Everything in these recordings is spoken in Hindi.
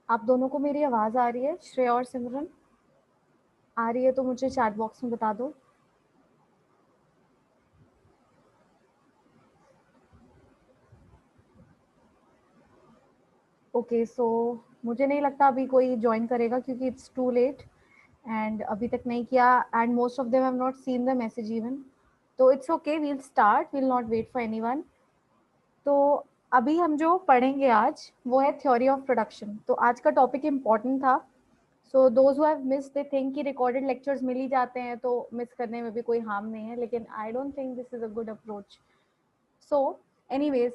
आप दोनों को मेरी आवाज़ आ रही है? श्रेया और सिमरन आ रही है तो मुझे चैट बॉक्स में बता दो। ओके, सो मुझे नहीं लगता अभी कोई ज्वाइन करेगा क्योंकि इट्स टू लेट एंड अभी तक नहीं किया and most of them have not seen the message even. तो it's okay, we'll start, we'll not wait for anyone. तो अभी हम जो पढ़ेंगे आज वो है थ्योरी ऑफ प्रोडक्शन। तो आज का टॉपिक इम्पॉर्टेंट था। So those who have miss they think कि रिकॉर्डेड लेक्चर्स मिल ही जाते हैं तो मिस करने में भी कोई हार्म नहीं है, लेकिन I don't think this is a good approach. So, anyways,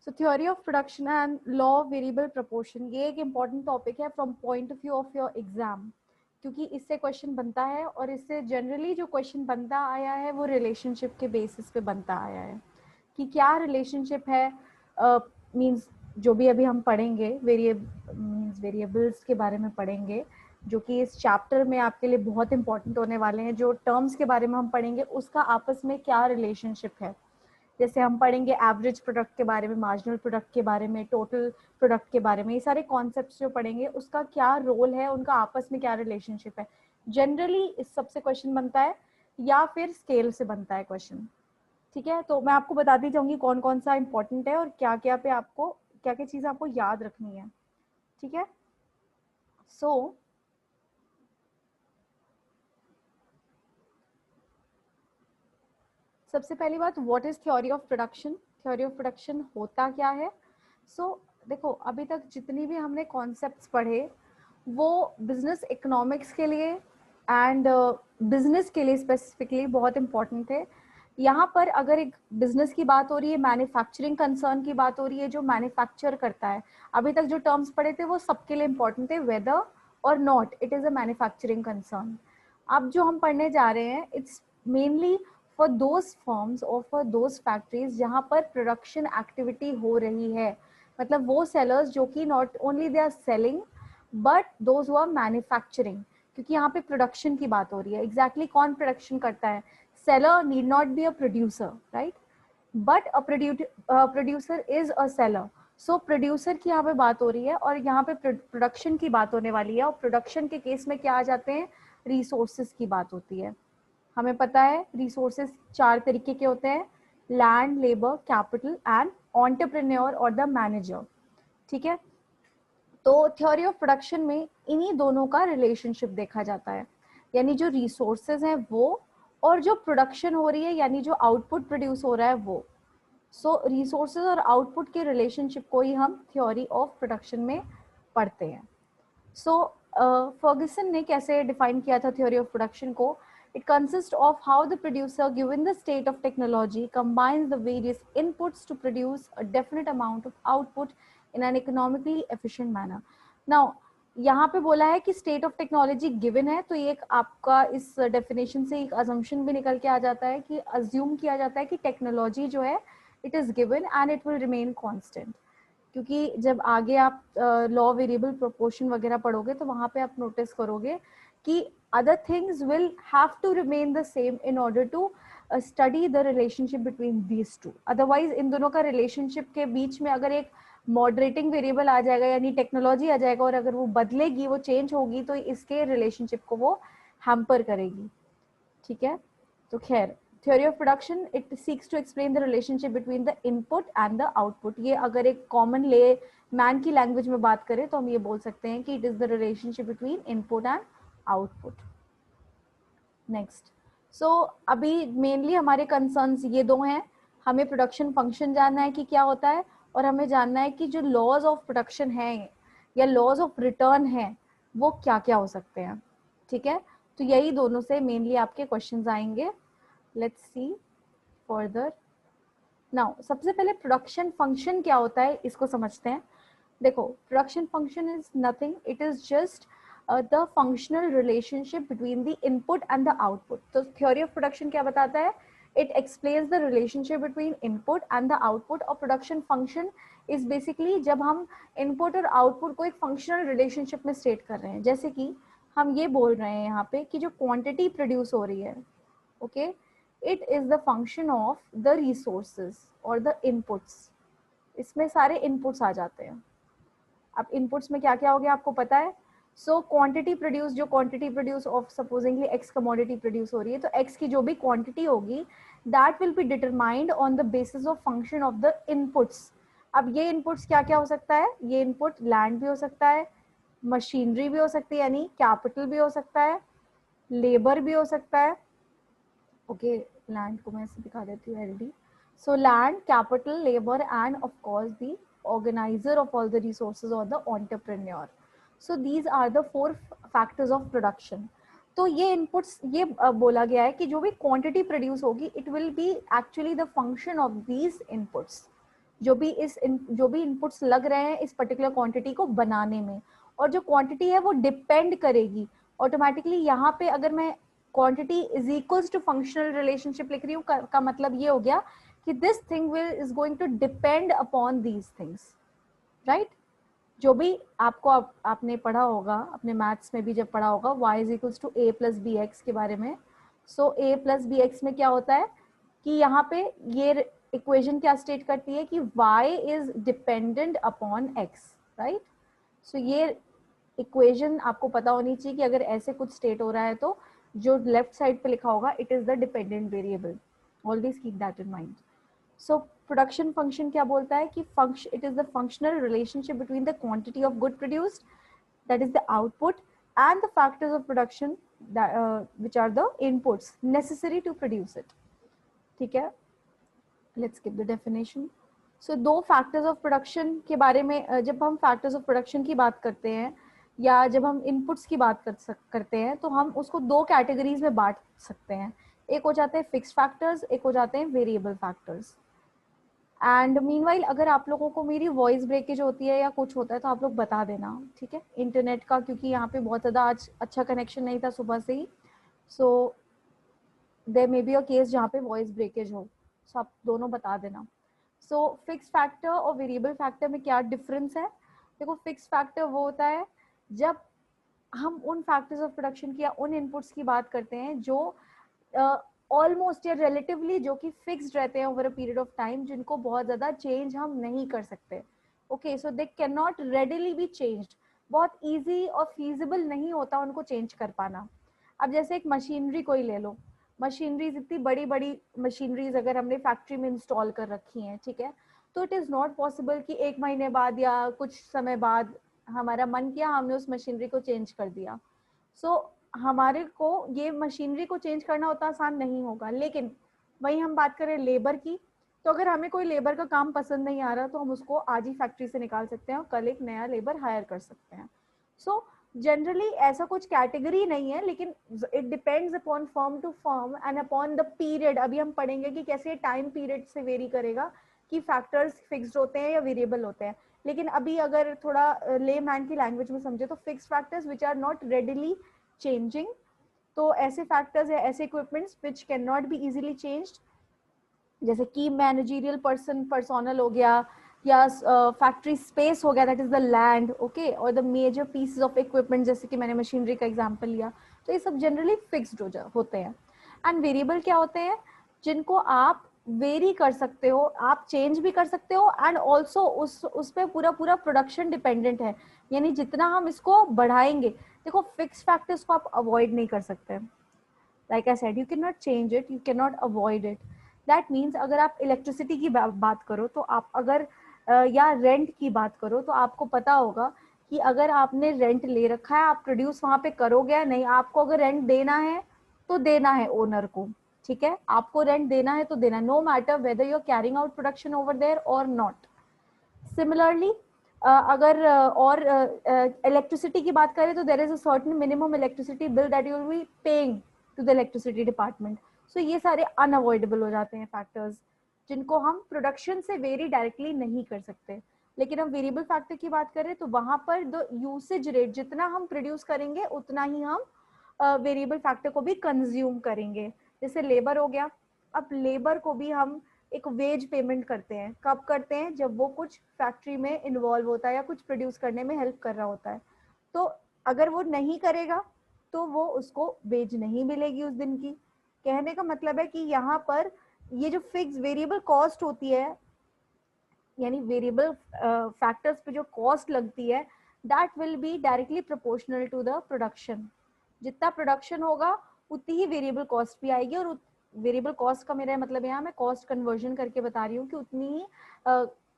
so theory of production and law of variable proportion ये एक important topic है from point of view of your exam, क्योंकि इससे क्वेश्चन बनता है और इससे जनरली जो क्वेश्चन बनता आया है वो रिलेशनशिप के बेसिस पे बनता आया है कि क्या रिलेशनशिप है। मींस जो भी अभी हम पढ़ेंगे वेरिएबल्स के बारे में पढ़ेंगे, जो कि इस चैप्टर में आपके लिए बहुत इंपॉर्टेंट होने वाले हैं। जो टर्म्स के बारे में हम पढ़ेंगे उसका आपस में क्या रिलेशनशिप है। जैसे हम पढ़ेंगे एवरेज प्रोडक्ट के बारे में, मार्जिनल प्रोडक्ट के बारे में, टोटल प्रोडक्ट के बारे में, ये सारे कॉन्सेप्ट्स जो पढ़ेंगे उसका क्या रोल है, उनका आपस में क्या रिलेशनशिप है। जनरली इस सबसे क्वेश्चन बनता है या फिर स्केल से बनता है क्वेश्चन। ठीक है, तो मैं आपको बताती जाऊंगी कौन कौन सा इंपॉर्टेंट है और क्या क्या पे आपको क्या क्या चीज़ आपको याद रखनी है। ठीक है, सो सबसे पहली बात, what is theory of production. Theory of production होता क्या है। देखो, अभी तक जितनी भी हमने कॉन्सेप्ट्स पढ़े वो बिजनेस इकोनॉमिक्स के लिए एंड बिजनेस के लिए स्पेसिफिकली बहुत इंपॉर्टेंट थे। यहाँ पर अगर एक बिजनेस की बात हो रही है, मैन्युफैक्चरिंग कंसर्न की बात हो रही है, जो मैन्युफैक्चर करता है, अभी तक जो टर्म्स पढ़े थे वो सबके लिए इंपॉर्टेंट थे, वेदर और not it is a manufacturing concern. अब जो हम पढ़ने जा रहे हैं it's mainly for those forms और फॉर दोज फैक्ट्रीज जहाँ पर प्रोडक्शन एक्टिविटी हो रही है। मतलब वो सेलर्स जो कि not only they are selling but those who are manufacturing, क्योंकि यहाँ पे प्रोडक्शन की बात हो रही है। एग्जैक्टली कौन प्रोडक्शन करता है? Seller need not be a producer, right, but a producer is a seller. So producer की यहाँ पे बात हो रही है और यहाँ पे प्रोडक्शन की बात होने वाली है। और प्रोडक्शन के केस में क्या आ जाते हैं? रिसोर्सेज की बात होती है। हमें पता है रिसोर्सेज चार तरीके के होते हैं, land, labour, capital and entrepreneur और द मैनेजर। ठीक है, तो थ्योरी ऑफ प्रोडक्शन में इन्हीं दोनों का रिलेशनशिप देखा जाता है, यानी जो रिसोर्सेज हैं वो और जो प्रोडक्शन हो रही है यानी जो आउटपुट प्रोड्यूस हो रहा है वो। सो रिसोर्सेज और आउटपुट के रिलेशनशिप को ही हम थ्योरी ऑफ प्रोडक्शन में पढ़ते हैं। सो फर्गसन ने कैसे डिफाइन किया था थ्योरी ऑफ प्रोडक्शन को? It consist of how the producer given the state of technology combines the various inputs to produce a definite amount of output in an economically efficient manner. Now यहाँ पे बोला है कि स्टेट ऑफ टेक्नोलॉजी गिवन है, तो ये एक आपका इस डेफिनेशन से एक अजम्पशन भी निकल के आ जाता है कि अज्यूम किया जाता है कि टेक्नोलॉजी जो है it is given and it will remain constant. क्योंकि जब आगे आप लॉ वेरिएबल प्रोपोर्शन वगैरह पढ़ोगे तो वहां पे आप नोटिस करोगे कि other things will have to remain the same in order to study the relationship between these two. Otherwise इन दोनों का रिलेशनशिप के बीच में अगर एक मॉडरेटिंग वेरिएबल आ जाएगा यानी टेक्नोलॉजी आ जाएगा और अगर वो बदलेगी, वो चेंज होगी, तो इसके रिलेशनशिप को वो हैम्पर करेगी। ठीक है, तो खैर, theory of production it seeks to explain the relationship between the input and the output। ये अगर एक कॉमन ले मैन की लैंग्वेज में बात करें तो हम ये बोल सकते हैं कि it is the relationship between input and output. Next, so अभी मेनली हमारे कंसर्न्स ये दो हैं। हमें प्रोडक्शन फंक्शन जानना है कि क्या होता है, और हमें जानना है कि जो लॉज ऑफ प्रोडक्शन है या लॉज ऑफ रिटर्न है वो क्या क्या हो सकते हैं। ठीक है, तो यही दोनों से मेनली आपके क्वेश्चंस आएंगे। Let's see further. नाउ सबसे पहले प्रोडक्शन फंक्शन क्या होता है इसको समझते हैं। देखो, production function is nothing, it is just the functional relationship between the input and the output. तो थ्योरी ऑफ प्रोडक्शन क्या बताता है? It explains the relationship between input and the output. और प्रोडक्शन फंक्शन इज बेसिकली जब हम इनपुट और आउटपुट को एक फंक्शनल रिलेशनशिप में स्टेट कर रहे हैं। जैसे कि हम ये बोल रहे हैं यहाँ पे कि जो क्वांटिटी प्रोड्यूस हो रही है, okay, it is the function of the resources or the inputs। इसमें सारे inputs आ जाते हैं। अब इनपुट्स में क्या क्या हो गया आपको पता है. सो क्वांटिटी प्रोड्यूस, जो quantity produce of supposedly x commodity produce हो रही है, तो एक्स की जो भी क्वांटिटी होगी that will be determined on the basis of function of the inputs. अब ये इनपुट्स क्या क्या हो सकता है, ये इनपुट लैंड भी हो सकता है, मशीनरी भी हो सकती है यानी कैपिटल भी हो सकता है, लेबर भी हो सकता है. ओके, लैंड को मैं ऐसे दिखा देती हूँ LD. So land, capital, labour and of course the organiser of all the resources or the entrepreneur. So these are the 4 factors of production. तो ये इनपुट्स, ये बोला गया है कि जो भी क्वांटिटी प्रोड्यूस होगी it will be actually the function of these inputs. जो भी इनपुट्स लग रहे हैं इस पर्टिकुलर क्वांटिटी को बनाने में, और जो क्वांटिटी है वो डिपेंड करेगी ऑटोमेटिकली. यहाँ पे अगर मैं quantity is equals to functional relationship लिख रही हूँ का मतलब ये हो गया कि this thing will is going to depend upon these things, right. जो भी आपको आपने पढ़ा होगा अपने मैथ्स में भी जब पढ़ा होगा y is equals to a plus B X के बारे में. सो a प्लस बी एक्स में क्या होता है कि यहाँ पे ये इक्वेशन क्या स्टेट करती है कि y is dependent upon x, right. So ये इक्वेशन आपको पता होनी चाहिए कि अगर ऐसे कुछ स्टेट हो रहा है तो जो लेफ्ट साइड पे लिखा होगा it is the dependent variable. Always keep that in mind. So production function क्या बोलता है कि function, it is the functional relationship between the quantity of good produced, that is the output, and the factors of production which are the inputs necessary to produce it. ठीक है, let's give the definition. So दो फैक्टर्स ऑफ प्रोडक्शन के बारे में, जब हम फैक्टर्स ऑफ प्रोडक्शन की बात करते हैं या जब हम इनपुट्स की बात करते हैं तो हम उसको दो कैटेगरीज में बांट सकते हैं. एक हो जाते हैं फिक्स्ड फैक्टर्स, एक हो जाते हैं वेरिएबल फैक्टर्स. एंड मीनवाइल अगर आप लोगों को मेरी वॉइस ब्रेकेज होती है या कुछ होता है तो आप लोग बता देना, ठीक है, इंटरनेट का, क्योंकि यहाँ पे बहुत ज़्यादा आज अच्छा कनेक्शन नहीं था सुबह से ही. So there may be a case जहाँ पे वॉइस ब्रेकेज हो, सो आप दोनों बता देना. सो फिक्स फैक्टर और वेरिएबल फैक्टर में क्या डिफरेंस है. देखो, फिक्स फैक्टर वो होता है जब हम उन फैक्टर्स ऑफ प्रोडक्शन की या उन इनपुट्स की बात करते हैं जो ऑलमोस्ट या रिलेटिवली जो कि फिक्स्ड रहते हैं over a period of time, जिनको बहुत ज़्यादा चेंज हम नहीं कर सकते. Okay, so they can not readily be changed. बहुत ईजी और फीजिबल नहीं होता उनको चेंज कर पाना. अब जैसे एक मशीनरी को ही ले लो, मशीनरीज, इतनी बड़ी बड़ी मशीनरीज अगर हमने फैक्ट्री में इंस्टॉल कर रखी हैं, ठीक है, तो इट इज़ नॉट पॉसिबल कि एक महीने बाद या कुछ समय बाद हमारा मन किया हमने उस मशीनरी को चेंज कर दिया. सो हमारे को ये मशीनरी को चेंज करना उतना आसान नहीं होगा. लेकिन वही हम बात करें लेबर की, तो अगर हमें कोई लेबर का काम पसंद नहीं आ रहा तो हम उसको आज ही फैक्ट्री से निकाल सकते हैं और कल एक नया लेबर हायर कर सकते हैं. सो जनरली ऐसा कुछ कैटेगरी नहीं है, लेकिन it depends upon firm to firm and upon the period. अभी हम पढ़ेंगे कि कैसे टाइम पीरियड से वेरी करेगा कि फैक्टर्स फिक्स्ड होते हैं या वेरिएबल होते हैं. लेकिन अभी अगर थोड़ा ले मैन की लैंग्वेज में समझे तो fixed factors which are not readily changing. तो ऐसे फैक्टर्स है, ऐसे equipments which can not be easily changed, जैसे की मैनेजरियल पर्सनल हो गया या फैक्ट्री स्पेस हो गया, that is the land. Okay, और the major pieces of equipment जैसे कि मैंने मशीनरी का एग्जांपल लिया, तो ये सब जनरली फिक्स्ड होते हैं. एंड वेरिएबल क्या होते हैं, जिनको आप वेरी कर सकते हो, आप चेंज भी कर सकते हो, एंड ऑल्सो उस पर पूरा प्रोडक्शन डिपेंडेंट है. यानी जितना हम इसको बढ़ाएंगे, देखो फिक्स फैक्टर्स को आप अवॉइड नहीं कर सकते. Like I said, you can not change it, you can not avoid it. That means अगर आप इलेक्ट्रिसिटी की बात करो तो आप अगर या रेंट की बात करो तो आपको पता होगा कि अगर आपने रेंट ले रखा है, आप प्रोड्यूस वहां पे करोगे या नहीं. आपको अगर रेंट देना है तो देना है ओनर को, ठीक है, आपको रेंट देना है तो देना, no matter whether you are carrying out production over there or not. Similarly अगर और इलेक्ट्रिसिटी की बात करें तो there is a certain minimum electricity bill that you will be paying to the electricity department. So ये सारे अनअवॉइडेबल हो जाते हैं फैक्टर्स, जिनको हम प्रोडक्शन से वेरी डायरेक्टली नहीं कर सकते. लेकिन हम वेरिएबल फैक्टर की बात करें तो वहां पर द यूसेज रेट, जितना हम प्रोड्यूस करेंगे उतना ही हम वेरिएबल फैक्टर को भी कंज्यूम करेंगे. जैसे लेबर हो गया, अब लेबर को भी हम एक वेज पेमेंट करते हैं. कब करते हैं, जब वो कुछ फैक्ट्री में इन्वॉल्व होता है या कुछ प्रोड्यूस करने में हेल्प कर रहा होता है. तो अगर वो नहीं करेगा तो वो उसको वेज नहीं मिलेगी उस दिन की. कहने का मतलब है कि यहाँ पर ये जो फिक्स वेरिएबल कॉस्ट होती है यानी वेरिएबल फैक्टर्स पे जो कॉस्ट लगती है that will be directly proportional to the production. जितना प्रोडक्शन होगा उतनी ही वेरिएबल कॉस्ट भी आएगी, और वेरिएबल कॉस्ट का मेरा मतलब यहाँ मैं कॉस्ट कन्वर्जन करके बता रही हूँ कि उतनी ही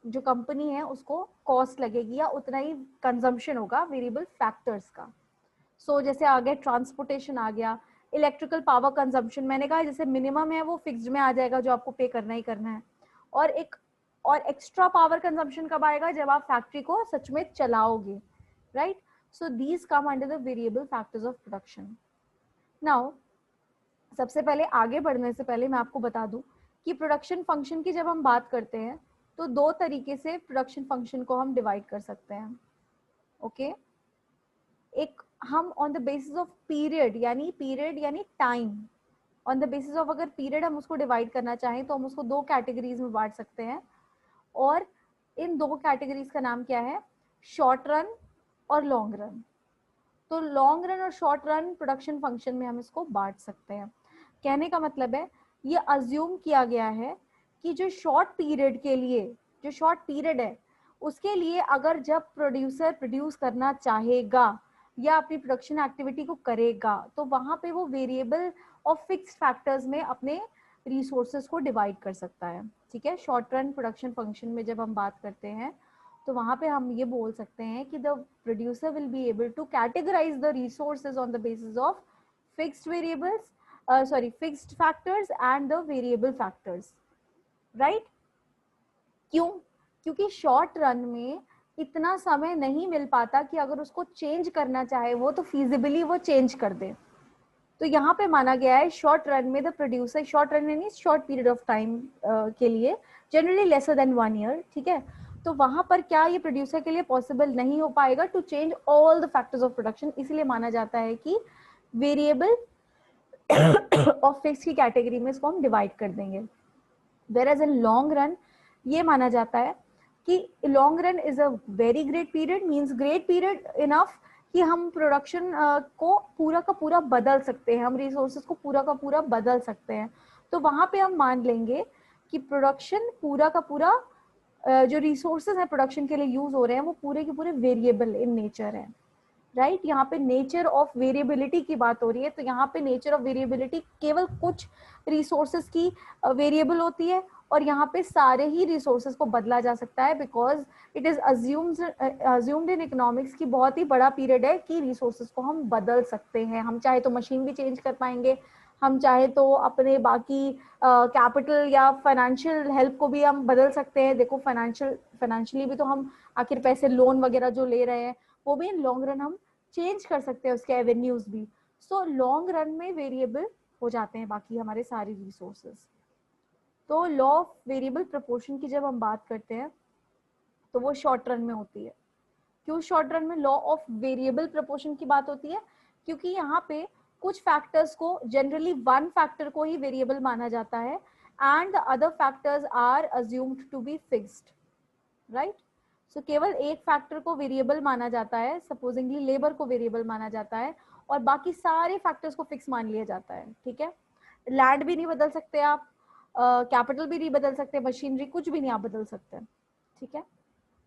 जो कंपनी है उसको कॉस्ट लगेगी या उतना ही कंजम्पशन होगा वेरिएबल फैक्टर्स का। सो जैसे आ गया ट्रांसपोर्टेशन, आ गया इलेक्ट्रिकल पावर कंजम्पशन, मैंने कहा जैसे मिनिमम है वो फिक्स्ड में आ जाएगा जो आपको पे करना ही करना है, और एक और एक्स्ट्रा पावर कंजम्पशन कब आएगा, जब आप फैक्ट्री को सच में चलाओगे, right. So these come under the variable factors of production. Now सबसे पहले आगे बढ़ने से पहले मैं आपको बता दूं कि प्रोडक्शन फंक्शन की जब हम बात करते हैं तो दो तरीके से प्रोडक्शन फंक्शन को हम डिवाइड कर सकते हैं। ओके एक हम on the basis of period यानी time, on the basis of अगर पीरियड हम उसको डिवाइड करना चाहें तो हम उसको दो कैटेगरीज में बांट सकते हैं, और इन दो कैटेगरीज का नाम क्या है, शॉर्ट रन और लॉन्ग रन। तो लॉन्ग रन और शॉर्ट रन प्रोडक्शन फंक्शन में हम इसको बांट सकते हैं। कहने का मतलब है ये अज्यूम किया गया है कि जो शॉर्ट पीरियड के लिए, जो शॉर्ट पीरियड है उसके लिए अगर जब प्रोड्यूसर प्रोड्यूस करना चाहेगा या अपनी प्रोडक्शन एक्टिविटी को करेगा तो वहां पे वो वेरिएबल और फिक्स्ड फैक्टर्स में अपने रिसोर्सेज को डिवाइड कर सकता है। ठीक है, शॉर्ट रन प्रोडक्शन फंक्शन में जब हम बात करते हैं तो वहां पे हम ये बोल सकते हैं कि the producer will be able to categorise the resources on the basis of fixed variables, fixed factors and the variable factors, right. क्यों? क्योंकि शॉर्ट रन में इतना समय नहीं मिल पाता कि अगर उसको चेंज करना चाहे वो तो फिजिबली वो चेंज कर दे। तो यहाँ पे माना गया है शॉर्ट रन में द प्रोड्यूसर, शॉर्ट रन यानी शॉर्ट पीरियड ऑफ टाइम के लिए, जनरली लेसर देन 1 ईयर, ठीक है। तो वहां पर क्या ये प्रोड्यूसर के लिए पॉसिबल नहीं हो पाएगा to change all the factors of production, इसलिए माना जाता है कि वेरिएबल और फिक्स की कैटेगरी में इसको हम डिवाइड कर देंगे। Whereas in long run ये माना जाता है कि long run is a very great period, means great period enough कि हम प्रोडक्शन को पूरा का पूरा बदल सकते हैं, हम रिसोर्सेज को पूरा का पूरा बदल सकते हैं। तो वहां पे हम मान लेंगे कि प्रोडक्शन पूरा का पूरा जो रिसोर्सेज है प्रोडक्शन के लिए यूज हो रहे हैं वो पूरे के पूरे वेरिएबल इन नेचर है, राइट। यहाँ पे नेचर ऑफ वेरिएबिलिटी की बात हो रही है, तो यहाँ पे नेचर ऑफ वेरिएबिलिटी केवल कुछ रिसोर्सेज की वेरिएबल होती है, और यहाँ पे सारे ही रिसोर्सेज को बदला जा सकता है, because it is assumed in economics की बहुत ही बड़ा पीरियड है कि रिसोर्सेज को हम बदल सकते हैं। हम चाहे तो मशीन भी चेंज कर पाएंगे, हम चाहे तो अपने बाकी कैपिटल या फाइनेंशियल हेल्प को भी हम बदल सकते हैं। देखो फाइनेंशियली भी तो हम आखिर पैसे लोन वगैरह जो ले रहे हैं वो भी इन लॉन्ग रन हम चेंज कर सकते हैं, उसके एवेन्यूज भी। सो लॉन्ग रन में वेरिएबल हो जाते हैं बाकी हमारे सारे रिसोर्सेज। तो लॉ ऑफ वेरिएबल प्रोपोर्शन की जब हम बात करते हैं तो वो शॉर्ट रन में होती है। क्यों शॉर्ट रन में लॉ ऑफ वेरिएबल प्रोपोर्शन की बात होती है? क्योंकि यहाँ पे कुछ फैक्टर्स को, जनरली वन फैक्टर को ही वेरिएबल माना जाता है and the other factors are assumed to be fixed, right. So केवल एक फैक्टर को वेरिएबल माना जाता है, सपोजिंगली लेबर को वेरिएबल माना जाता है, और बाकी सारे फैक्टर्स को फिक्स मान लिया जाता है, ठीक है। लैंड भी नहीं बदल सकते आप, कैपिटल भी नहीं बदल सकते, मशीनरी कुछ भी नहीं आप बदल सकते, ठीक है।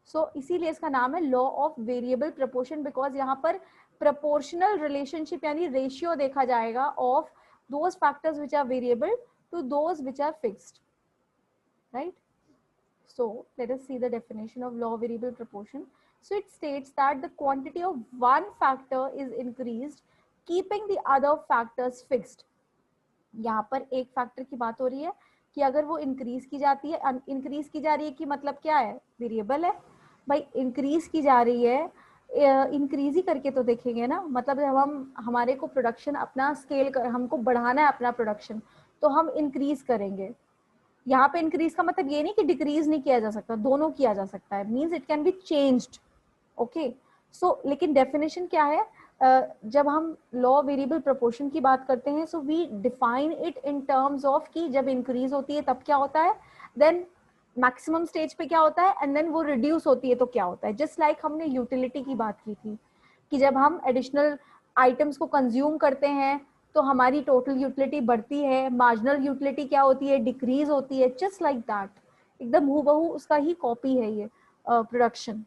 सो इसीलिए इसका नाम है law of variable proportion, because यहाँ पर प्रोपोर्शनल रिलेशनशिप यानी रेशियो देखा जाएगा of those factors which are variable to those which are fixed, right. So let us see the definition of law of variable proportion. So it states that the quantity of one factor is increased, keeping the other factors fixed. यहाँ पर एक फैक्टर की बात हो रही है कि अगर वो इंक्रीज की जाती है, इंक्रीज की जा रही है कि मतलब क्या है, वेरिएबल है भाई, इंक्रीज की जा रही है, इंक्रीज ही करके तो देखेंगे ना, मतलब जब हम हमारे को प्रोडक्शन अपना स्केल कर, हमको बढ़ाना है अपना प्रोडक्शन, तो हम इंक्रीज करेंगे। यहाँ पे इंक्रीज का मतलब ये नहीं कि डिक्रीज नहीं किया जा सकता, दोनों किया जा सकता है, means it can be changed, okay. So लेकिन डेफिनेशन क्या है, जब हम लॉ वेरिएबल प्रोपोर्शन की बात करते हैं, so we define it in terms of कि जब इंक्रीज होती है तब क्या होता है, देन मैक्सिमम स्टेज पे क्या होता है, एंड देन वो रिड्यूस होती है तो क्या होता है। जस्ट लाइक हमने यूटिलिटी की बात की थी कि जब हम एडिशनल आइटम्स को कंज्यूम करते हैं तो हमारी टोटल यूटिलिटी बढ़ती है, मार्जिनल यूटिलिटी क्या होती है, डिक्रीज होती है, जस्ट लाइक दैट एकदम हूबहू उसका ही कॉपी है ये प्रोडक्शन।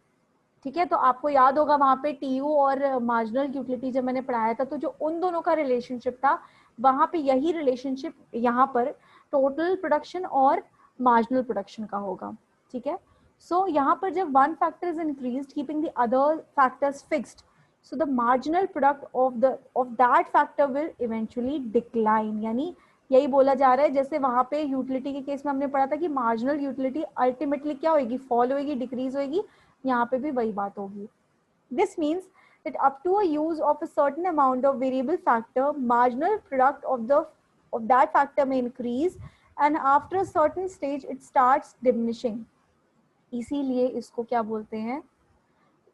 ठीक है, तो आपको याद होगा वहां पे टीयू और मार्जिनल यूटिलिटी जब मैंने पढ़ाया था, तो जो उन दोनों का रिलेशनशिप था वहां पे यही रिलेशनशिप यहाँ पर टोटल प्रोडक्शन और मार्जिनल प्रोडक्शन का होगा। ठीक है, सो यहाँ पर जब one factor is increased keeping the other factors fixed, so the marginal product of that factor will eventually decline। यानी यही बोला जा रहा है, जैसे वहां पे यूटिलिटी के केस में हमने पढ़ा था कि मार्जिनल यूटिलिटी अल्टीमेटली क्या होगी, फॉल होगी, डिक्रीज होगी, यहाँ पे भी वही बात होगी। This means that up to a use of a certain amount of variable factor, marginal product of that factor may increase, and after a certain stage it starts diminishing। इसीलिए इसको क्या बोलते हैं,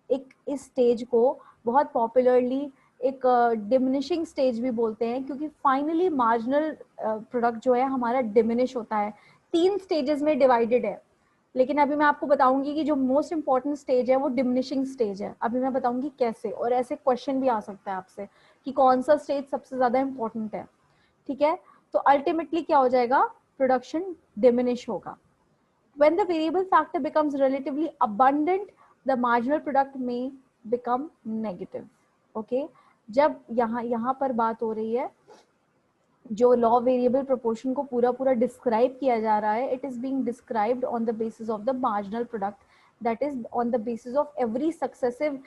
एक इस स्टेज को बहुत पॉपुलरली एक डिमिनिशिंग स्टेज भी बोलते हैं, क्योंकि फाइनली मार्जिनल प्रोडक्ट जो है हमारा डिमिनिश होता है। 3 स्टेजेस में डिवाइडेड है, लेकिन अभी मैं आपको बताऊंगी कि जो मोस्ट इंपॉर्टेंट स्टेज है वो डिमिनिशिंग स्टेज है। अभी मैं बताऊंगी कैसे, और ऐसे क्वेश्चन भी आ सकता है आपसे कि कौन सा स्टेज सबसे ज्यादा इंपॉर्टेंट है। ठीक है, तो अल्टीमेटली क्या हो जाएगा, प्रोडक्शन डिमिनिश होगा। When the variable factor becomes relatively abundant, the marginal product may become negative। Okay, जब यहाँ पर बात हो रही है, जो लॉ वेरिएबल प्रोपोर्शन को पूरा पूरा डिस्क्राइब किया जा रहा है, it is being described on the basis of the marginal product, that is on the basis of every successive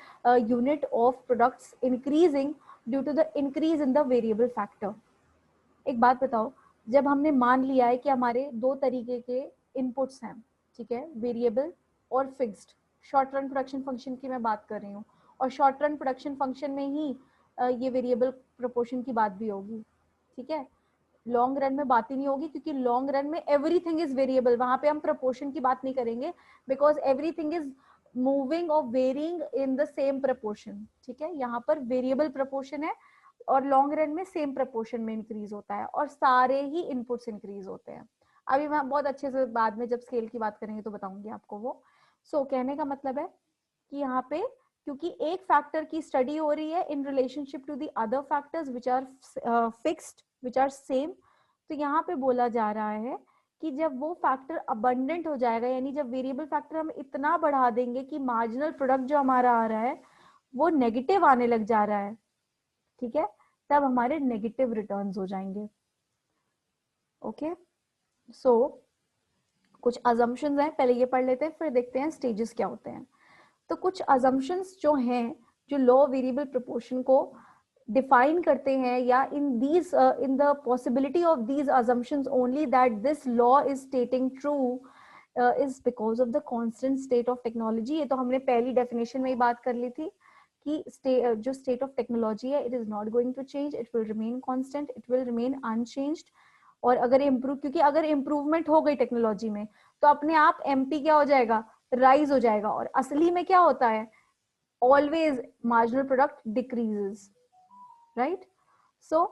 unit of products increasing due to the increase in the variable factor। एक बात बताओ, जब हमने मान लिया है कि हमारे 2 तरीके के इनपुट्स हैं, ठीक है, वेरिएबल और fixed, short run production function की मैं बात कर रही हूँ, और शॉर्ट रन प्रोडक्शन फंक्शन में ही ये वेरिएबल प्रोपोर्शन की बात भी होगी। ठीक है, लॉन्ग रन में बात ही नहीं होगी, क्योंकि लॉन्ग रन में एवरीथिंग इज वेरिएबल, वहां पे हम प्रोपोर्शन की बात नहीं करेंगे, बिकॉज एवरीथिंग इज मूविंग और varying in the same proportion. ठीक है, यहाँ पर वेरिएबल प्रोपोर्शन है और लॉन्ग रन में सेम प्रोपोर्शन में इंक्रीज होता है, और सारे ही इनपुट्स इंक्रीज होते हैं। अभी मैं बहुत अच्छे से बाद में जब स्केल की बात करेंगे तो बताऊंगी आपको वो। सो कहने का मतलब है कि यहाँ पे क्योंकि एक फैक्टर की स्टडी हो रही है in relationship to the other factors which are fixed, which are same, तो यहाँ पे बोला जा रहा है कि जब वो फैक्टर अबंडेंट हो जाएगा, यानी जब वेरिएबल फैक्टर हम इतना बढ़ा देंगे कि मार्जिनल प्रोडक्ट जो हमारा आ रहा है वो नेगेटिव आने लग जा रहा है, ठीक है, तब हमारे नेगेटिव रिटर्न्स हो जाएंगे। ओके, सो कुछ अजम्पशंस हैं, पहले ये पढ़ लेते हैं, फिर देखते हैं स्टेजेस क्या होते हैं। तो कुछ अजम्पशंस जो हैं, जो लॉ वेरिएबल प्रोपोर्शन को डिफाइन करते हैं, या in the possibility of these assumptions only that this law is स्टेटिंग true is because of the constant state of technology. ये तो हमने पहली डेफिनेशन में ही बात कर ली थी कि जो स्टेट ऑफ टेक्नोलॉजी है, it is not going to change, it will remain constant, it will remain unchanged. और अगर इम्प्रूव, क्योंकि अगर इम्प्रूवमेंट हो गई टेक्नोलॉजी में तो अपने आप एमपी क्या हो जाएगा, राइज हो जाएगा, और असली में क्या होता है, always marginal product decreases, right. So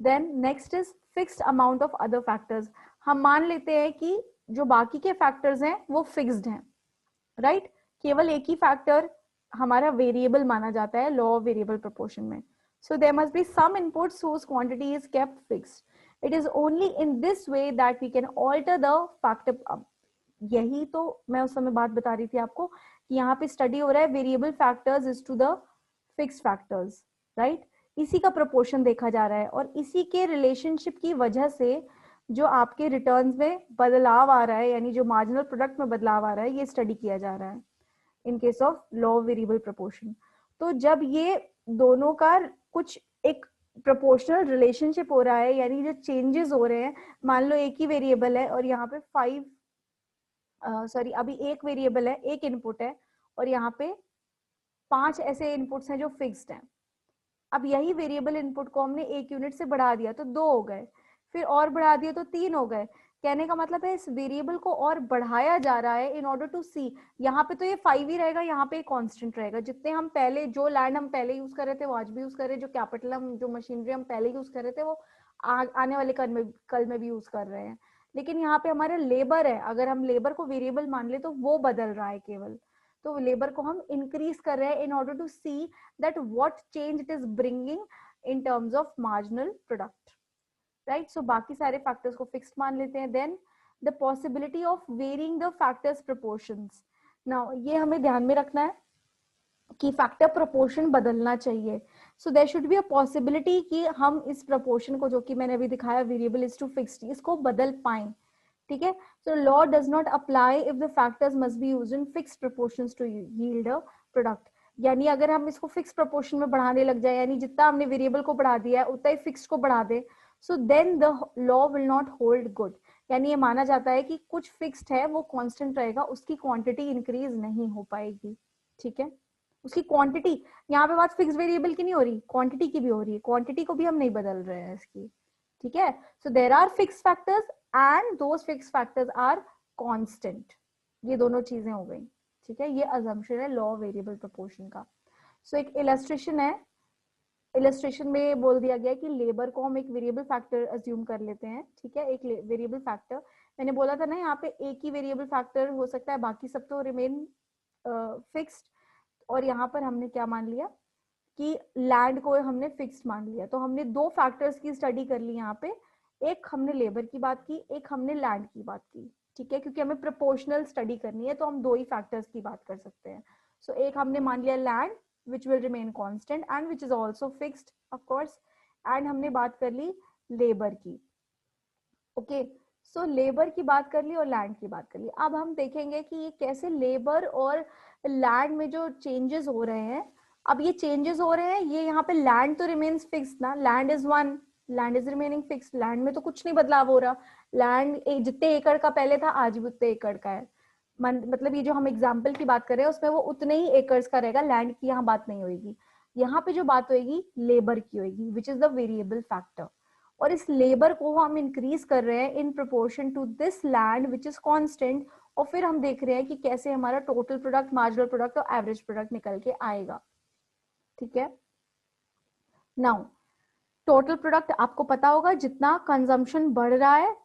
then next is fixed amount of other factors. हम मान लेते हैं कि जो बाकी के फैक्टर्स हैं वो फिक्स्ड हैं, राइट, केवल एक ही फैक्टर हमारा वेरिएबल माना जाता है लॉ ऑफ वेरिएबल प्रोपोर्शन में। So there must be some inputs whose quantity is kept fixed. It is only in this way that we can alter the factor। यही तो मैं उस समय बात बता रही थी आपको कि यहाँ पे स्टडी हो रहा है variable factors is to the fixed factors, right. इसी का प्रोपोर्शन देखा जा रहा है, और इसी के रिलेशनशिप की वजह से जो आपके रिटर्न्स में बदलाव आ रहा है, यानी जो मार्जिनल प्रोडक्ट में बदलाव आ रहा है, ये स्टडी किया जा रहा है in case of law variable proportion. तो जब ये दोनों का कुछ एक प्रोपोर्शनल रिलेशनशिप हो रहा है, यानी जो चेंजेस हो रहे हैं, मान लो एक ही वेरिएबल है और यहाँ पे अभी एक वेरिएबल है, एक इनपुट है, और यहाँ पे 5 ऐसे इनपुट्स हैं जो फिक्स्ड हैं। अब यही वेरिएबल इनपुट को हमने 1 यूनिट से बढ़ा दिया तो 2 हो गए, फिर और बढ़ा दिया तो 3 हो गए। कहने का मतलब है इस वेरिएबल को और बढ़ाया जा रहा है इन ऑर्डर टू सी। यहाँ पे तो ये 5 ही रहेगा, यहाँ पे कांस्टेंट रहेगा। जितने हम पहले, जो लैंड हम पहले यूज कर रहे थे वो आज भी यूज कर रहे हैं, जो कैपिटल हम, जो मशीनरी हम पहले यूज कर रहे थे वो आने वाले कल में भी यूज कर रहे हैं। लेकिन यहाँ पे हमारा लेबर है, अगर हम लेबर को वेरिएबल मान ले तो वो बदल रहा है केवल, तो लेबर को हम इंक्रीज कर रहे हैं in order to see that what change it is bringing in terms of marginal product, right. So बाकी सारे फैक्टर्स को फिक्स्ड मान लेते हैं। Then the possibility of varying the factors proportions. Now ये हमें ध्यान में रखना है कि फैक्टर प्रोपोर्शन बदलना चाहिए। So there should be a possibility कि हम इस प्रोपोर्शन को, जो कि मैंने अभी दिखाया वेरिएबल इज टू फिक्स्ड, इसको बदल पाएं। ठीक है, so law does not apply if the factors must be used in fixed proportions to yield a product. यानी अगर हम इसको फिक्स प्रोपोर्शन में बढ़ाने लग जाए, यानी जितना हमने वेरिएबल को बढ़ा दिया है उतना ही फिक्स को बढ़ा दे, so then the law will not hold good. यानी ये माना जाता है कि कुछ फिक्स्ड है वो कांस्टेंट रहेगा, उसकी क्वांटिटी इंक्रीज नहीं हो पाएगी। ठीक है, उसकी क्वांटिटी, यहाँ पे बात फिक्स वेरिएबल की नहीं हो रही, क्वांटिटी की भी हो रही है, क्वांटिटी को भी हम नहीं बदल रहे हैं इसकी। ठीक है, so there are fix factors and those fix factors are constant. ये दोनों चीजें हो गई। ठीक है, ये अजम्पशन है लॉ वेरिएबल प्रोपोर्शन का। सो एक इलस्ट्रेशन है, इलस्ट्रेशन में बोल दिया गया है कि लेबर को हम एक वेरिएबल फैक्टर अज्यूम कर लेते हैं। ठीक है, एक वेरिएबल फैक्टर, मैंने बोला था ना यहाँ पे एक ही वेरिएबल फैक्टर हो सकता है, बाकी सब तो रिमेन फिक्स्ड। और यहाँ पर हमने क्या मान लिया कि लैंड को हमने फिक्स्ड मान लिया। तो हमने दो फैक्टर्स की स्टडी कर ली यहाँ पे, एक हमने लेबर की बात की, एक हमने लैंड की बात की। ठीक है, क्योंकि हमें प्रोपोर्शनल स्टडी करनी है तो हम दो ही फैक्टर्स की बात कर सकते हैं। सो एक हमने मान लिया land which will remain constant and which is also fixed of course, and हमने बात कर ली लेबर की। ओके, सो लेबर की बात कर ली और लैंड की बात कर ली। अब हम देखेंगे कि ये कैसे लेबर और लैंड में जो चेंजेस हो रहे हैं, अब ये चेंजेस हो रहे हैं, ये यहाँ पे लैंड तो रिमेन्स फिक्स्ड ना, land is one, land is remaining fixed, land में तो कुछ नहीं बदलाव हो रहा। लैंड जितने एकड़ का पहले था आज भी उतने एकड़ का है। मतलब ये जो हम एग्जाम्पल की बात कर रहे हैं उसमें वो उतने ही एकर्स का रहेगा, लैंड की यहाँ बात नहीं होगी। यहाँ पे जो बात होगी लेबर की होगी, which is the variable factor. और इस लेबर को हम इंक्रीज कर रहे हैं in proportion to this land which is constant. और फिर हम देख रहे हैं कि कैसे हमारा टोटल प्रोडक्ट, मार्जिनल प्रोडक्ट और एवरेज प्रोडक्ट निकल के आएगा। ठीक है, नाउ टोटल प्रोडक्ट आपको पता होगा, जितना कंजम्पशन बढ़ रहा है,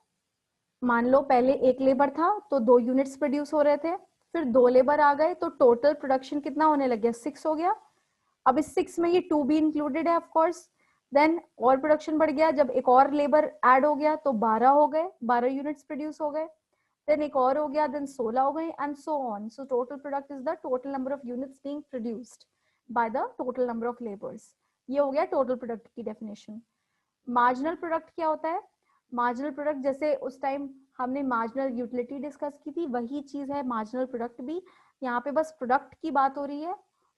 मान लो पहले एक लेबर था तो 2 यूनिट्स प्रोड्यूस हो रहे थे, फिर 2 लेबर आ गए तो टोटल प्रोडक्शन कितना होने लग गया, 6 हो गया। अब इस 6 में ये 2 भी इंक्लूडेड है ऑफ कोर्स। देन और प्रोडक्शन बढ़ गया, जब एक और लेबर ऐड हो गया तो 12 हो गए, 12 यूनिट्स प्रोड्यूस हो गए। देन एक और हो गया, देन 16 हो गए and so on. So total product is the total number of units being produced by the total number of labours. ये हो गया टोटल प्रोडक्ट की डेफिनेशन। मार्जिनल प्रोडक्ट क्या होता है? मार्जिनल प्रोडक्ट, जैसे उस टाइम हमने मार्जिनल यूटिलिटी डिस्कस की थी, वही चीज है मार्जिनल प्रोडक्ट भी। यहाँ पे बस प्रोडक्ट की बात हो रही है,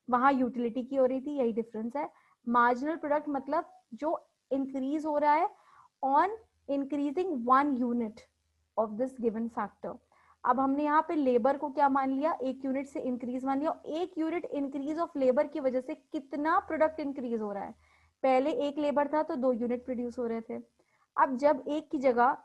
वहां यूटिलिटी की हो रही थी, यही डिफरेंस है। मार्जिनल प्रोडक्ट मतलब जो इंक्रीज हो रहा है on increasing 1 unit of this given factor. अब हमने यहाँ पे लेबर को क्या मान लिया, 1 यूनिट से इंक्रीज मान लिया। 1 यूनिट इंक्रीज ऑफ लेबर की वजह से कितना प्रोडक्ट इंक्रीज हो रहा है? पहले 1 लेबर था तो 2 यूनिट प्रोड्यूस हो रहे थे। अब जब 1 की जगह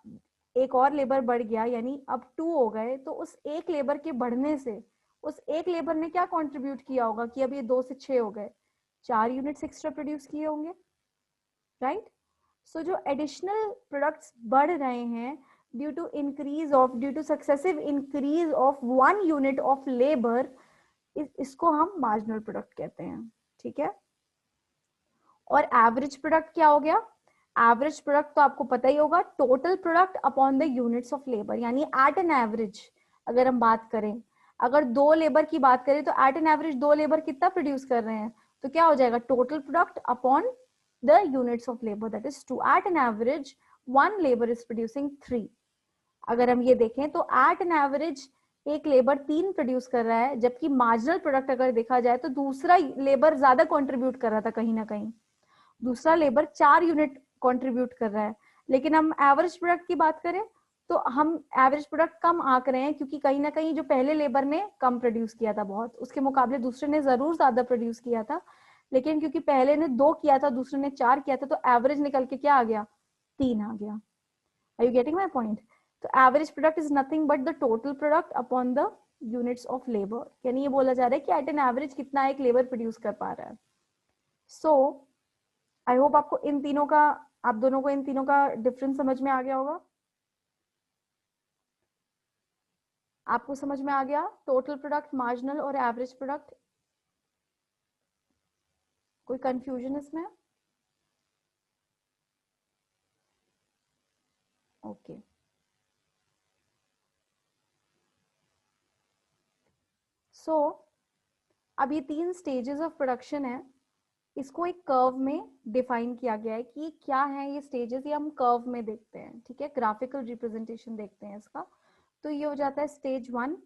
एक और लेबर बढ़ गया, यानी अब 2 हो गए, तो उस 1 लेबर के बढ़ने से उस 1 लेबर ने क्या कंट्रीब्यूट किया होगा कि अब ये 2 से 6 हो गए, 4 यूनिट्स एक्स्ट्रा प्रोड्यूस किए होंगे, राइट? सो जो एडिशनल प्रोडक्ट्स बढ़ रहे हैं due two successive increase of 1 unit of labour, इसको हम मार्जिनल प्रोडक्ट कहते हैं। ठीक है, और एवरेज प्रोडक्ट क्या हो गया? एवरेज प्रोडक्ट तो आपको पता ही होगा, total product upon the units of labour, यानी एट एन एवरेज अगर हम बात करें, अगर 2 लेबर की बात करें तो एट एन एवरेज 2 लेबर कितना प्रोड्यूस कर रहे हैं, तो क्या हो जाएगा, total product upon the units of labour, that is 2। At an average 1 labour is producing 3। अगर हम ये देखें तो एट एन एवरेज एक लेबर 3 प्रोड्यूस कर रहा है, जबकि मार्जिनल प्रोडक्ट अगर देखा जाए तो दूसरा लेबर ज्यादा कंट्रीब्यूट कर रहा था, कहीं ना कहीं दूसरा लेबर 4 यूनिट कंट्रीब्यूट कर रहा है। लेकिन हम एवरेज प्रोडक्ट की बात करें तो हम एवरेज प्रोडक्ट कम आंक रहे हैं, क्योंकि कहीं ना कहीं जो पहले लेबर ने कम प्रोड्यूस किया था बहुत, उसके मुकाबले दूसरे ने जरूर ज्यादा प्रोड्यूस किया था, लेकिन क्योंकि पहले ने 2 किया था दूसरे ने 4 किया था, तो एवरेज निकल के क्या आ गया, 3 आ गया। Are you getting my point? तो average product is nothing but the total product upon the units of labour, यानी ये बोला जा रहा है कि एट एन एवरेज कितना एक लेबर प्रोड्यूस कर पा रहा है। सो आई होप आपको इन तीनों का, आप दोनों को इन तीनों का डिफरेंस समझ में आ गया होगा। आपको समझ में आ गया टोटल प्रोडक्ट, मार्जिनल और एवरेज प्रोडक्ट? कोई कंफ्यूजन इसमें? ओके, सो अब ये 3 स्टेजेस ऑफ प्रोडक्शन है, इसको एक कर्व में डिफाइन किया गया है कि क्या है ये स्टेजेस, ये हम कर्व में देखते हैं, ठीक है, ग्राफिकल रिप्रेजेंटेशन देखते हैं इसका। तो ये हो जाता है स्टेज 1,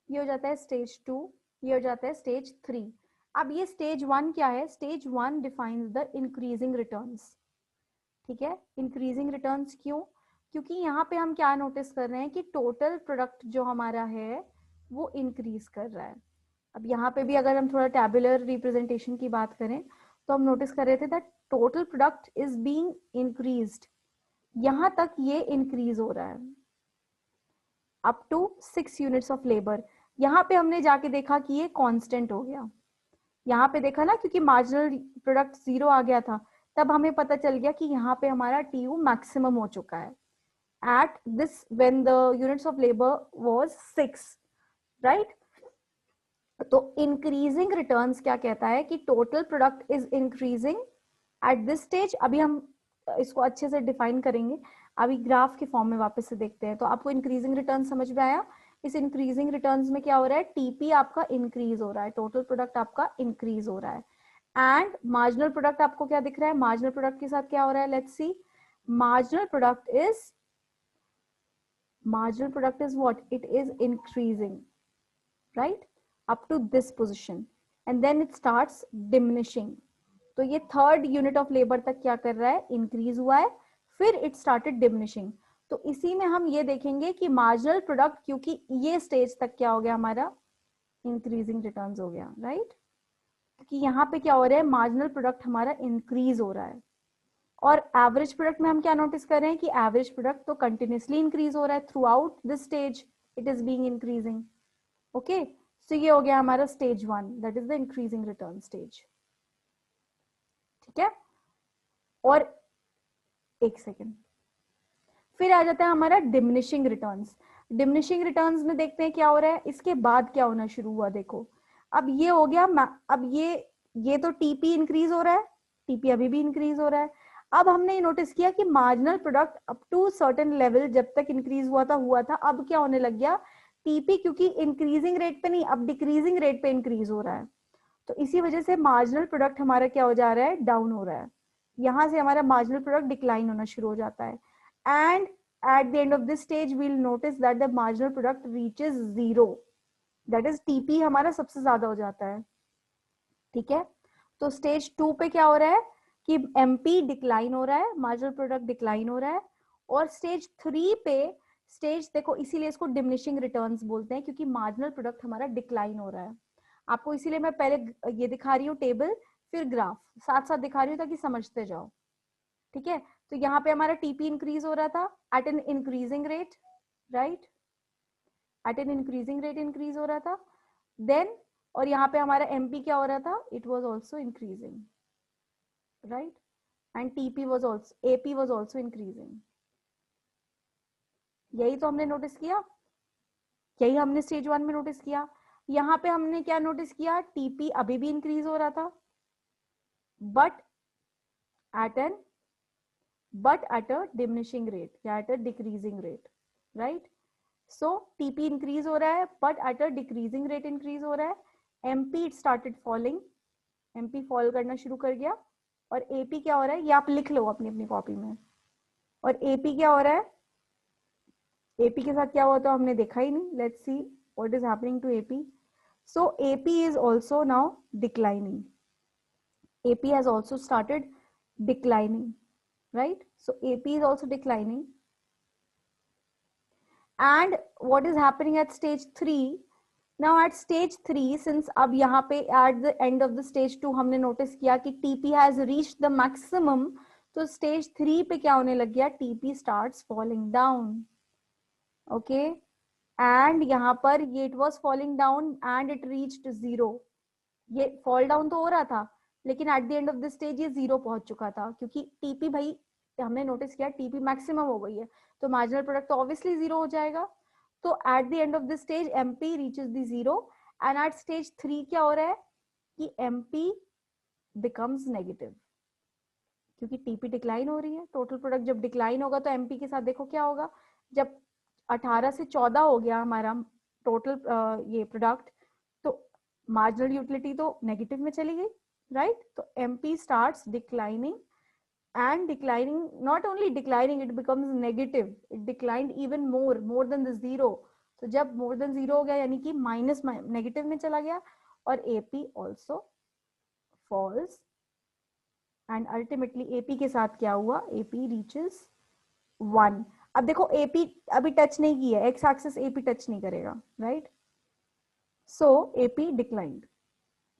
ये हो जाता है स्टेज 2, ये हो जाता है स्टेज 3। अब ये स्टेज 1 क्या है? Stage 1 defines the increasing returns, ठीक है। इंक्रीजिंग रिटर्न्स क्यों? क्योंकि यहाँ पे हम क्या नोटिस कर रहे हैं कि टोटल प्रोडक्ट जो हमारा है वो इंक्रीज कर रहा है। अब यहाँ पे भी अगर हम थोड़ा टैबुलर रिप्रेजेंटेशन की बात करें तो हम नोटिस कर रहे थे that total product is being increased, यहाँ तक ये इंक्रीज हो रहा है up to 6 units of labour. यहाँ पे हमने जाके देखा कि ये कांस्टेंट हो गया, यहाँ पे देखा ना, क्योंकि मार्जिनल प्रोडक्ट 0 आ गया था, तब हमें पता चल गया कि यहाँ पे हमारा TU मैक्सिमम हो चुका है at this when the units of labor was 6, right? तो इंक्रीजिंग रिटर्न्स क्या कहता है कि total product is increasing at this stage. अभी हम इसको अच्छे से डिफाइन करेंगे, अभी ग्राफ के फॉर्म में वापस से देखते हैं। तो आपको इंक्रीजिंग रिटर्न समझ में आया? इस इंक्रीजिंग रिटर्न्स में क्या हो रहा है? टीपी आपका इंक्रीज हो रहा है, टोटल प्रोडक्ट आपका इंक्रीज हो रहा है। एंड मार्जिनल प्रोडक्ट आपको क्या दिख रहा है? मार्जिनल प्रोडक्ट के साथ क्या हो रहा है? Let's see, marginal product is what? It is increasing, right, up to this position, and then it starts diminishing. तो ये थर्ड यूनिट ऑफ लेबर तक क्या कर रहा है? इंक्रीज हुआ है, फिर इट स्टार्टेड डिमिनिशिंग। तो इसी में हम ये देखेंगे कि मार्जिनल प्रोडक्ट, क्योंकि ये स्टेज तक क्या हो गया हमारा? इंक्रीजिंग रिटर्न्स हो गया, राइट। क्योंकि यहाँ पे क्या हो रहा है? मार्जिनल प्रोडक्ट हमारा इंक्रीज हो रहा है। और एवरेज प्रोडक्ट में हम क्या नोटिस कर रहे हैं कि एवरेज प्रोडक्ट तो कंटिन्यूसली इंक्रीज हो रहा है throughout this stage, it is being increasing. Okay, so ये हो गया हमारा stage 1, that is the increasing return stage, ठीक है। और एक सेकेंड, फिर आ जाता है हमारा डिमिनिशिंग रिटर्न्स। डिमिनिशिंग रिटर्न्स में देखते हैं क्या हो रहा है, इसके बाद क्या होना शुरू हुआ। देखो, अब ये हो गया, अब ये तो टीपी इंक्रीज हो रहा है, टीपी अभी भी इंक्रीज हो रहा है। अब हमने नोटिस किया कि marginal product up to certain level जब तक इंक्रीज हुआ था, अब क्या होने लग गया? टीपी क्योंकि इंक्रीजिंग रेट पे नहीं, अब डिक्रीजिंग रेट पे इंक्रीज हो रहा है। तो इसी वजह से मार्जिनल प्रोडक्ट हमारा क्या हो जा रहा है? डाउन हो रहा है। यहां से हमारा मार्जिनल प्रोडक्ट डिक्लाइन होना शुरू हो जाता है। And at the end of this stage we'll notice that the marginal product reaches 0, that is TP हमारा सबसे ज्यादा हो जाता है, ठीक है। तो स्टेज 2 पे क्या हो रहा है कि MP डिक्लाइन हो रहा है, मार्जिनल प्रोडक्ट डिक्लाइन हो रहा है। और स्टेज 3 पे, स्टेज देखो, इसीलिए इसको डिमिनिशिंग रिटर्न्स बोलते हैं, क्योंकि मार्जिनल प्रोडक्ट हमारा डिक्लाइन हो रहा है। आपको इसीलिए मैं पहले ये दिखा रही हूँ टेबल, फिर ग्राफ साथ साथ दिखा रही हूँ ताकि समझते जाओ, ठीक है। तो यहाँ पे हमारा टीपी इंक्रीज हो रहा था at an increasing rate, right, at an increasing rate increase हो रहा था। देन और यहाँ पे हमारा एमपी क्या हो रहा था? It was also increasing, right, and TP was also, AP was also increasing. यही तो हमने नोटिस किया, यही हमने स्टेज 1 में नोटिस किया। यहाँ पे हमने क्या नोटिस किया? टीपी अभी भी इंक्रीज हो रहा था, but at an at a diminishing rate या at a decreasing rate, right? So TP increase हो रहा है but at a decreasing rate increase हो रहा है। MP it started falling, MP fall करना शुरू कर गया। और AP क्या हो रहा है, ये आप लिख लो अपनी अपनी कॉपी में। और AP क्या हो रहा है? AP के साथ क्या हुआ तो हमने देखा ही नहीं। Let's see what is happening to AP. So AP is also now declining. AP has also started declining, right? So AP is also declining. And what is happening at stage 3? Now at stage 3, since अब यहाँ पे at the end of the stage 2 हमने notice किया कि TP has reached the maximum, तो stage 3 पे क्या होने लग गया? TP starts falling down, okay? And यहाँ पर ये it was falling down and it reached 0. ये fall down तो हो रहा था, लेकिन at the end of the stage ये 0 पहुंच चुका था, क्योंकि TP भाई हमने नोटिस किया TP मैक्सिमम हो गई है, तो मार्जिनल प्रोडक्ट तो ऑब्वियसली 0 हो जाएगा। तो at the end of the stage MP reaches the 0 and at stage 3 क्या हो रहा है कि MP बिकम्स नेगेटिव, क्योंकि TP डिक्लाइन हो रही है। टोटल प्रोडक्ट जब डिक्लाइन होगा तो MP के साथ देखो क्या होगा, जब 18 से 14 हो गया हमारा टोटल ये प्रोडक्ट, तो मार्जिनल यूटिलिटी तो नेगेटिव में चली गई, राइट? तो MP starts declining, and declining, not only declining, it becomes negative, it declined even more than the zero. तो जब more than zero हो गया यानी कि माइनस नेगेटिव में चला गया, और AP also falls, and ultimately AP के साथ क्या हुआ, AP reaches 1. अब देखो AP अभी टच नहीं की है, x axis AP टच नहीं करेगा, right? So AP declined.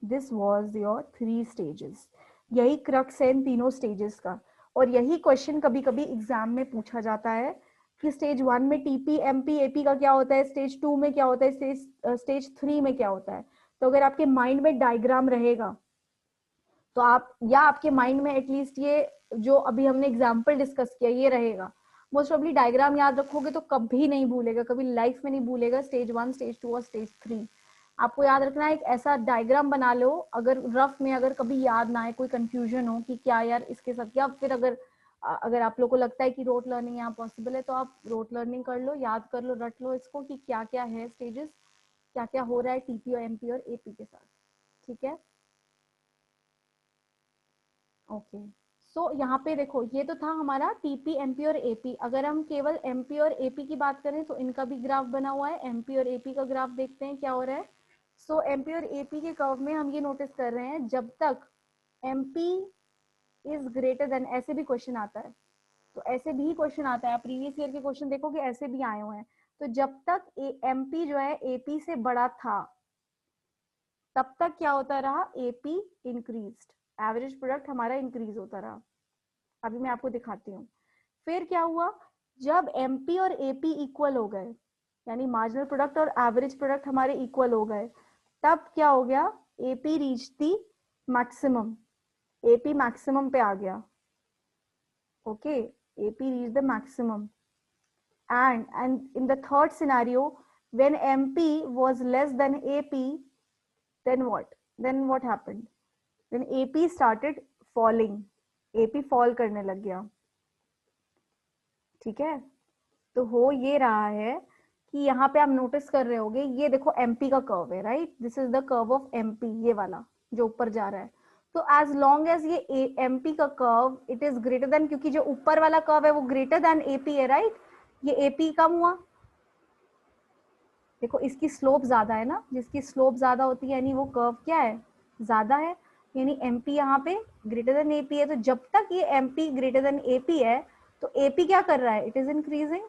This was your 3 stages. यही क्रक्स है इन तीनों स्टेजेस का, और यही क्वेश्चन कभी कभी एग्जाम में पूछा जाता है कि स्टेज 1 में टीपी एमपी एपी का क्या होता है, स्टेज 2 में क्या होता है, स्टेज 3 में क्या होता है. तो अगर आपके माइंड में डायग्राम रहेगा तो आप, या आपके माइंड में एटलीस्ट ये जो अभी हमने एग्जाम्पल डिस्कस किया ये रहेगा, मोस्ट ऑफली डायग्राम याद रखोगे तो कभी नहीं भूलेगा, कभी लाइफ में नहीं भूलेगा स्टेज 1, स्टेज 2 और स्टेज 3. आपको याद रखना है, एक ऐसा डायग्राम बना लो, अगर रफ में अगर कभी याद ना आए, कोई कंफ्यूजन हो कि क्या यार इसके साथ, या फिर अगर आप लोग को लगता है कि रोट लर्निंग यहाँ पॉसिबल है, तो आप रोट लर्निंग कर लो, याद कर लो, रट लो इसको कि क्या क्या है स्टेजेस, क्या क्या हो रहा है टीपी और एमपी और एपी के साथ. ठीक है, ओके. सो यहाँ पे देखो, ये तो था हमारा टीपी एमपी और एपी. अगर हम केवल एमपी और एपी की बात करें तो इनका भी ग्राफ बना हुआ है. एमपी और एपी का ग्राफ देखते हैं क्या हो रहा है. सो एमपी और एपी के कर्व में हम ये नोटिस कर रहे हैं, जब तक एमपी इज ग्रेटर देन, ऐसे भी क्वेश्चन आता है, तो ऐसे भी क्वेश्चन आता है, प्रीवियस ईयर के क्वेश्चन देखोगे ऐसे भी आए हुए हैं. तो जब तक एमपी जो है एपी से बड़ा था, तब तक क्या होता रहा, एपी इंक्रीज्ड, एवरेज प्रोडक्ट हमारा इंक्रीज होता रहा. अभी मैं आपको दिखाती हूँ. फिर क्या हुआ, जब एमपी और एपी इक्वल हो गए, यानी मार्जिनल प्रोडक्ट और एवरेज प्रोडक्ट हमारे इक्वल हो गए, तब क्या हो गया, AP reach the maximum, AP maximum पे आ गया. Okay, AP reach the maximum. And in the third scenario, when MP was less than AP, then what happened, then AP started falling, AP fall करने लग गया. ठीक है, तो हो ये रहा है कि यहाँ पे आप नोटिस कर रहे होगे, ये देखो एमपी का कर्व है, right? This is the curve of MP, ये वाला जो ऊपर जा रहा है. तो एज लॉन्ग एज ये एमपी का curve it is greater than, क्योंकि जो ऊपर वाला कर्व है वो ग्रेटर देन एपी है, राइट? ये एपी कम हुआ, देखो इसकी स्लोप ज्यादा है ना, जिसकी स्लोप ज्यादा होती है यानी वो कर्व क्या है, ज्यादा है, यानी एमपी यहाँ पे ग्रेटर देन एपी है. तो जब तक ये एमपी ग्रेटर देन एपी है, तो एपी क्या कर रहा है, इट इज इंक्रीजिंग.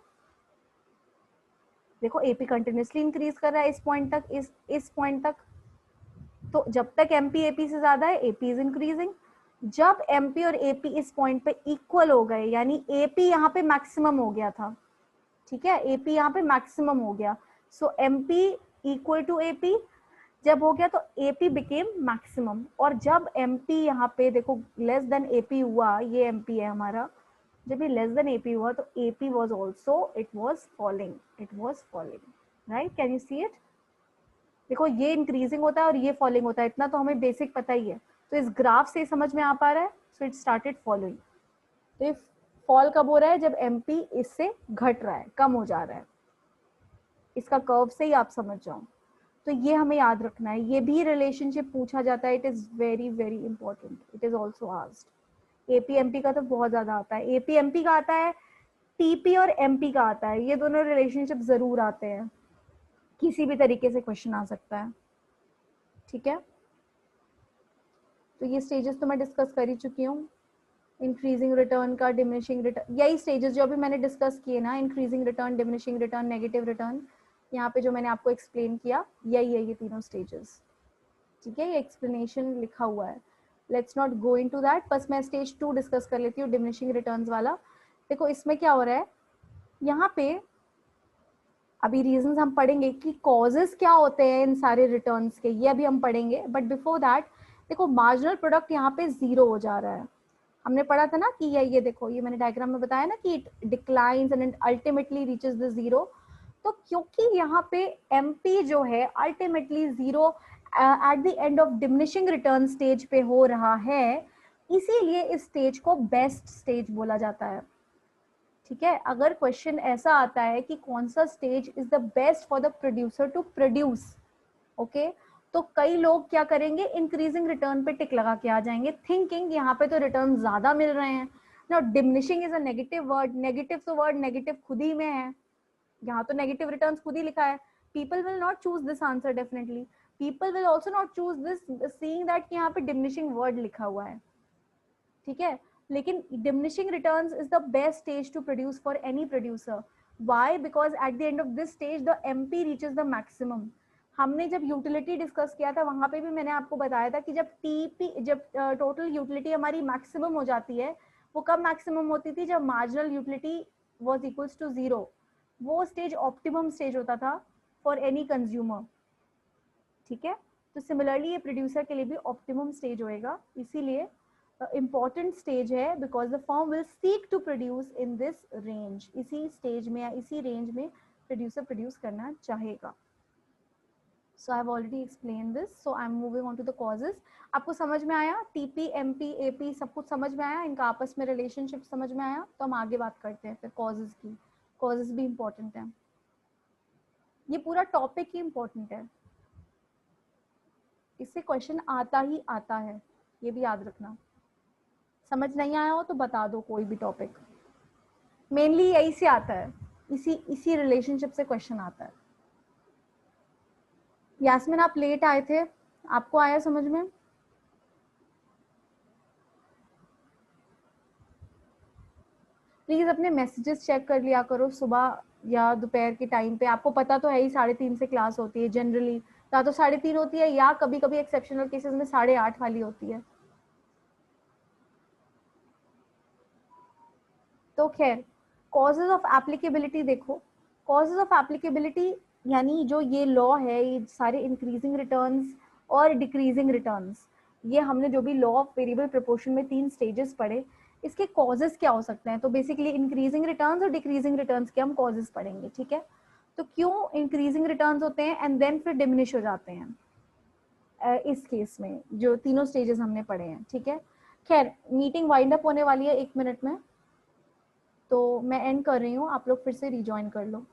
देखो एपी कंटिन्यूसली इंक्रीज कर रहा है इस पॉइंट तक, इस पॉइंट तक. तो जब तक एमपी एपी से ज्यादा है, एपी इज इंक्रीजिंग. जब एमपी और एपी इस पॉइंट पे इक्वल हो गए, यानी एपी यहाँ पे मैक्सिमम हो गया था, ठीक है, एपी यहाँ पे मैक्सिमम हो गया. सो एमपी इक्वल टू एपी जब हो गया, तो एपी बिकेम मैक्सिमम. और जब एमपी यहाँ पे देखो लेस देन एपी हुआ, ये एमपी है हमारा, जब ये लेस देन एपी हुआ तो AP was also, it was falling, it was falling, right? Can you see it? देखो ये इंक्रीजिंग होता है और ये फॉलिंग होता है, इतना तो हमें बेसिक पता ही है. तो इस ग्राफ से समझ में आ पा रहा है. So it started following. तो ये फॉल कब हो रहा है, जब एमपी इससे घट रहा है, कम हो जा रहा है. इसका कर्व से ही आप समझ जाओ. तो ये हमें याद रखना है, ये भी रिलेशनशिप पूछा जाता है. It is very very important, it is also asked. APMP का तो बहुत ज्यादा आता है, एपीएमपी का आता है, टीपी और एमपी का आता है. ये दोनों रिलेशनशिप जरूर आते हैं, किसी भी तरीके से क्वेश्चन आ सकता है. ठीक है, तो ये स्टेजेस तो मैं डिस्कस कर ही चुकी हूँ. इंक्रीजिंग रिटर्न का, डिमिनिशिंग रिटर्न, यही स्टेजेस जो अभी मैंने डिस्कस किए ना, increasing return, diminishing return, negative return, यहाँ पे जो मैंने आपको एक्सप्लेन किया यही है, ये तीनों स्टेजेस. ठीक है, ये एक्सप्लेनेशन लिखा हुआ है. Let's not go into that, बस मैं स्टेज 2 डिस्कस कर लेती हूँ, डिमिनिशिंग रिटर्न्स वाला. देखो इसमें क्या हो रहा है, यहाँ पे अभी रीजंस हम पढ़ेंगे कि कॉजेस क्या होते हैं इन सारे रिटर्न्स के, ये अभी हम पढ़ेंगे. बट बिफोर दैट देखो, मार्जिनल प्रोडक्ट यहाँ पे 0 हो जा रहा है. हमने पढ़ा था ना कि ये देखो, ये मैंने डायग्राम में बताया ना कि it declines and ultimately reaches the 0. तो क्योंकि यहाँ पे एमपी जो है ultimately 0 eight the end of diminishing return stage पे हो रहा है, इसीलिए इस स्टेज को बेस्ट स्टेज बोला जाता है. ठीक है, अगर क्वेश्चन ऐसा आता है कि कौन सा stage is the best for the producer to produce, okay, तो कई लोग क्या करेंगे, इंक्रीजिंग रिटर्न पे टिक लगा के आ जाएंगे, थिंकिंग यहाँ पे तो रिटर्न ज्यादा मिल रहे हैं। Now diminishing is a negative word, negative तो वर्ड नेगेटिव खुद ही में है, यहाँ तो नेगेटिव रिटर्न्स खुद ही लिखा है। People will not choose this answer definitely, people will also not choose this seeing that यहाँ पे डिमिनिशिंग वर्ड लिखा हुआ है, ठीक है। लेकिन diminishing returns is the best stage to produce for any producer. Why? Because at the end of this stage the MP reaches the maximum. हमने जब यूटिलिटी डिस्कस किया था वहां पे भी मैंने आपको बताया था कि जब टोटल यूटिलिटी हमारी मैक्सिमम हो जाती है, वो कब मैक्सिमम होती थी? जब marginal utility was equals to 0। वो स्टेज ऑप्टिमम स्टेज होता था फॉर एनी कंज्यूमर, ठीक है। तो सिमिलरली ये प्रोड्यूसर के लिए भी ऑप्टिमम स्टेज होएगा, इसीलिए इम्पॉर्टेंट स्टेज है, because the firm will seek to produce in this range. इसी स्टेज में या इसी रेंज में प्रोड्यूसर प्रोड्यूस करना चाहेगा। So I have already explain this, so I am moving on to the causes. आपको समझ में आया? टीपी, एमपी, एपी सब कुछ समझ में आया, इनका आपस में रिलेशनशिप समझ में आया? तो हम आगे बात करते हैं फिर कॉजेज की। कॉजेज भी इंपॉर्टेंट है, ये पूरा टॉपिक ही इंपॉर्टेंट है, इससे क्वेश्चन आता ही आता है, ये भी याद रखना। समझ नहीं आया हो तो बता दो कोई भी टॉपिक, मेनली यही से आता है, इसी रिलेशनशिप से क्वेश्चन आता है। यास्मिन आप लेट आए थे, आपको आया समझ में? प्लीज अपने मैसेजेस चेक कर लिया करो सुबह या दोपहर के टाइम पे। आपको पता तो है ही 3:30 से क्लास होती है जनरली, या तो 3:30 होती है या कभी कभी एक्सेप्शनल केसेस में 8:30 वाली होती है। तो खैर, कॉजेज ऑफ एप्लीकेबिलिटी देखो। कॉजेज ऑफ एप्लीकेबिलिटी यानी जो ये लॉ है, ये सारे इंक्रीजिंग रिटर्न्स और डिक्रीजिंग रिटर्न्स, ये हमने जो भी लॉ ऑफ वेरिएबल प्रोपोर्शन में 3 स्टेजेस पढ़े, इसके कॉजेज क्या हो सकते हैं? तो बेसिकली इंक्रीजिंग रिटर्न्स और डिक्रीजिंग रिटर्न्स के हम कॉजेज पढ़ेंगे, ठीक है। तो क्यों इंक्रीजिंग रिटर्न्स होते हैं एंड देन फिर डिमिनिश हो जाते हैं इस केस में, जो तीनों स्टेजेस हमने पढ़े हैं, ठीक है। खैर, मीटिंग वाइंड अप होने वाली है 1 मिनट में, तो मैं एंड कर रही हूँ, आप लोग फिर से रिजॉइन कर लो।